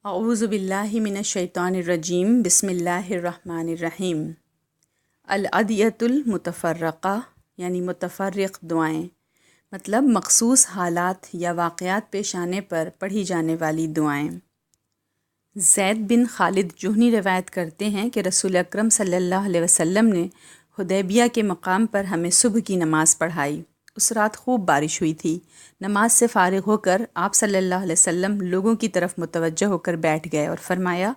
اعوذ باللہ من الشیطان الرجیم بسم اللہ الرحمن الرحیم۔ الادعیۃ المتفرقہ یعنی متفرق دعائیں، مطلب مخصوص حالات یا واقعات پیش آنے پر پڑھی جانے والی دعائیں۔ زید بن خالد جہنی روایت کرتے ہیں کہ رسول اکرم صلی اللہ علیہ وسلم نے حدیبیہ کے مقام پر ہمیں صبح کی نماز پڑھائی۔ اس رات خوب بارش ہوئی تھی۔ نماز سے فارغ ہو کر آپ صلی اللہ علیہ وسلم لوگوں کی طرف متوجہ ہو کر بیٹھ گئے اور فرمایا،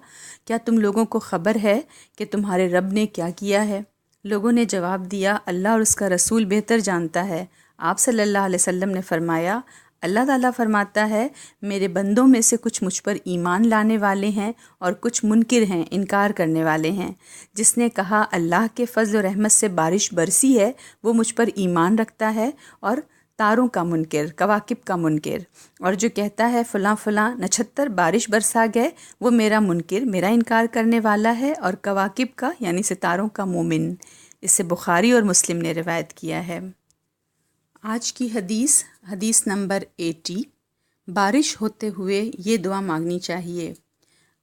کیا تم لوگوں کو خبر ہے کہ تمہارے رب نے کیا کیا ہے؟ لوگوں نے جواب دیا، اللہ اور اس کا رسول بہتر جانتا ہے۔ آپ صلی اللہ علیہ وسلم نے فرمایا، اللہ تعالیٰ فرماتا ہے، میرے بندوں میں سے کچھ مجھ پر ایمان لانے والے ہیں اور کچھ منکر ہیں، انکار کرنے والے ہیں۔ جس نے کہا اللہ کے فضل و رحمت سے بارش برسی ہے، وہ مجھ پر ایمان رکھتا ہے اور تاروں کا منکر، کواکب کا منکر، اور جو کہتا ہے فلاں فلاں نچھتر بارش برسا گئے، وہ میرا منکر، میرا انکار کرنے والا ہے، اور کواکب کا یعنی ستاروں کا مومن۔ اسے بخاری اور مسلم نے روایت کیا ہے۔ آج کی حدیث نمبر 80۔ بارش ہوتے ہوئے یہ دعا مانگنی چاہیے۔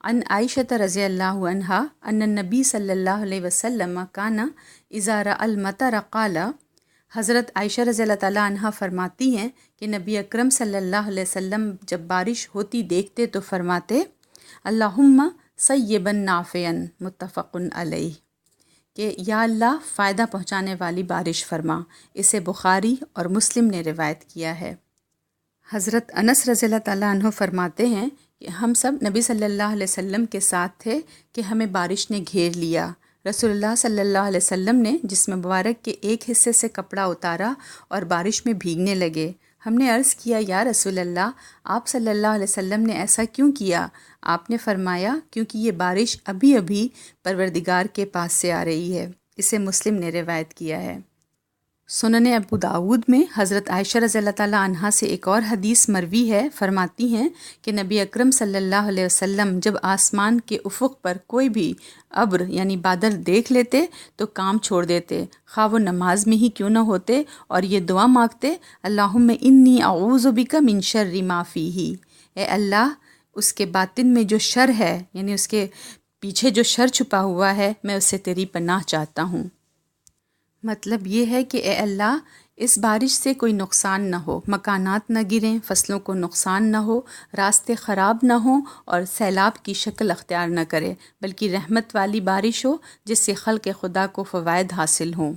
عن عائشہ رضی اللہ عنہا ان النبی صلی اللہ علیہ وسلم کانا اذا رأى المطر قال، حضرت عائشہ رضی اللہ تعالیٰ عنہ فرماتی ہیں کہ نبی اکرم صلی اللہ علیہ وسلم جب بارش ہوتی دیکھتے تو فرماتے، اللہم صیبا نافعا، متفق علیہ، کہ یا اللہ فائدہ پہنچانے والی بارش فرما۔ اسے بخاری اور مسلم نے روایت کیا ہے۔ حضرت انس رضی اللہ تعالیٰ عنہ فرماتے ہیں کہ ہم سب نبی صلی اللہ علیہ وسلم کے ساتھ تھے کہ ہمیں بارش نے گھیر لیا۔ رسول اللہ صلی اللہ علیہ وسلم نے جسم مبارک کے ایک حصے سے کپڑا اتارا اور بارش میں بھیگنے لگے۔ ہم نے عرض کیا، یا رسول اللہ، آپ صلی اللہ علیہ وسلم نے ایسا کیوں کیا؟ آپ نے فرمایا، کیونکہ یہ بارش ابھی ابھی پروردگار کے پاس سے آ رہی ہے۔ اسے مسلم نے روایت کیا ہے۔ سنن ابو داود میں حضرت عائشہ رضی اللہ تعالیٰ عنہا سے ایک اور حدیث مروی ہے۔ فرماتی ہیں کہ نبی اکرم صلی اللہ علیہ وسلم جب آسمان کے افق پر کوئی بھی ابر یعنی بادل دیکھ لیتے تو کام چھوڑ دیتے، خواہ وہ نماز میں ہی کیوں نہ ہوتے، اور یہ دعا مانگتے، اللہم انی اعوذ بک من شر ما فیہ، اے اللہ اس کے باطن میں جو شر ہے، یعنی اس کے پیچھے جو شر چھپا ہوا ہے، میں اس سے تیری پناہ چاہتا ہوں۔ مطلب یہ ہے کہ اے اللہ اس بارش سے کوئی نقصان نہ ہو، مکانات نہ گریں، فصلوں کو نقصان نہ ہو، راستے خراب نہ ہوں، اور سیلاب کی شکل اختیار نہ کرے، بلکہ رحمت والی بارش ہو جس سے خلق خدا کو فوائد حاصل ہوں۔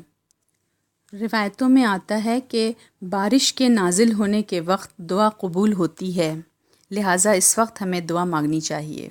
روایتوں میں آتا ہے کہ بارش کے نازل ہونے کے وقت دعا قبول ہوتی ہے، لہٰذا اس وقت ہمیں دعا مانگنی چاہیے۔